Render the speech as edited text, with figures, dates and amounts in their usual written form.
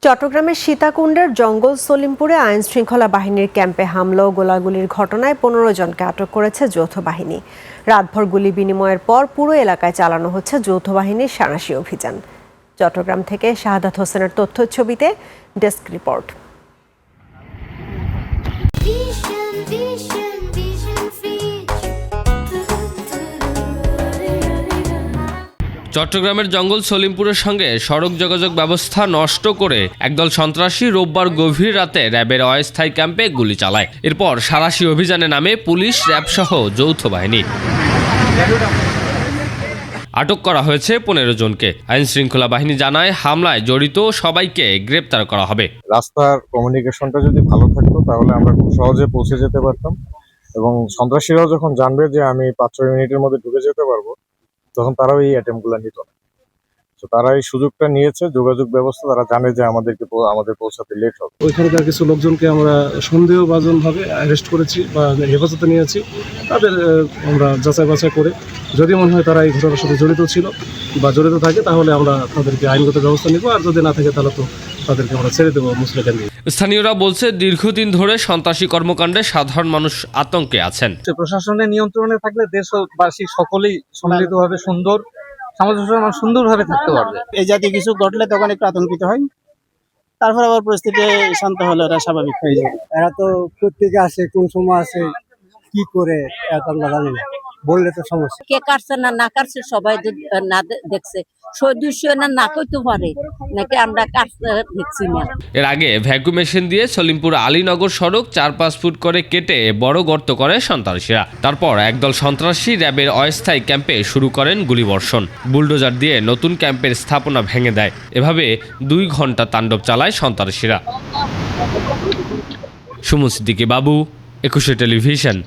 চট্টগ্রামের সীতাকুণ্ডের জঙ্গল সলিমপুরে আইনশৃঙ্খলা বাহিনীর ক্যাম্পে হামলা ও গোলাগুলির ঘটনায় 15 জনকে আটক করেছে যৌথ বাহিনী। রাতভর গুলি বিনিময়ের পর পুরো এলাকায় চালানো হচ্ছে যৌথ বাহিনীর সাঁড়াশি অভিযান। চট্টগ্রাম থেকে শাহাদাত হোসেনের তথ্যছবিতে ডেস্ক রিপোর্ট। চট্টগ্রামের জঙ্গল সলিমপুরের সঙ্গে সড়ক যোগাযোগ ব্যবস্থা নষ্ট করে একদল সন্ত্রাসী রোববার গভীর রাতে র্যাবের অস্থায়ী ক্যাম্পে গুলি চালায়। এরপর সাঁড়াশি অভিযানে নামে পুলিশ, র্যাব সহ যৌথ বাহিনী। আটক করা হয়েছে 15 জনকে। আইন শৃঙ্খলা বাহিনী জানায়, হামলায় জড়িত সবাইকে গ্রেপ্তার করা হবে। রাস্তার কমিউনিকেশনটা যদি ভালো থাকতো তাহলে আমরা খুব সহজে পৌঁছে যেতে পারতাম, এবং সন্ত্রাসীরাও যখন জানবে যে আমি 5-6 মিনিটের মধ্যে ঢুকে যেতে পারবো, তখন তারাও এই অ্যাটেম্পগুলো নিত না। তো তারা এই সুযোগটা নিয়েছে, যোগাযোগ ব্যবস্থা, তারা জানে যে আমাদের পৌঁছাতে লেট হবে। ওইখানকার কিছু লোকজনকে আমরা সন্দেহভাজনভাবে অ্যারেস্ট করেছি বা হেফাজতে নিয়েছি। তাদের আমরা যাচাই বাছাই করে যদি মনে হয় তারা এই ঘটনার সাথে জড়িত ছিল বা জড়িত থাকে, তাহলে আমরা তাদেরকে আইনগত ব্যবস্থা নিব, আর যদি না থাকে তাহলে তো তাদেরকে আমরা ছেড়ে দেবো মুসলিম দিয়ে। স্থানীয়রা বলছে, দীর্ঘদিন ধরে সন্ত্রাসী কর্মকাণ্ডে সাধারণ মানুষ আতঙ্কে আছেন। প্রশাসনের নিয়ন্ত্রণে থাকলে দেশবাসী সকলেই সম্মিলিতভাবে সুন্দরভাবে থাকতে পারবে। এই জাতীয় কিছু ঘটলে তখন একটু আতঙ্কিত হয়, তারপর আবার পরিস্থিতি শান্ত হলে ওরা স্বাভাবিক হয়ে যায়। এরা তো প্রত্যেকে আসে, কোন সময় আসে, কি করে এত আমরা জানি না, বললে তো সমস্যা। কে কাটছে না কাটছে সবাই না দেখছে, সদস্য না কইতে পারে নাকি আমরা কাটছে দেখছি না। এর আগে ভ্যাকুম মেশিন দিয়ে সলিমপুর আলীনগর সড়ক 4-5 ফুট করে কেটে বড় গর্ত করে সন্ত্রাসীরা। তারপর একদল সন্ত্রাসী র্যাবের অস্থায়ী ক্যাম্পে শুরু করেন গুলিবর্ষণ। বুলডোজার দিয়ে নতুন ক্যাম্পের স্থাপনা ভেঙে দেয়। এভাবে 2 ঘন্টা তাণ্ডব চালায় সন্ত্রাসীরা। সুমন সিদ্দিকী বাবু, 21 টেলিভিশন।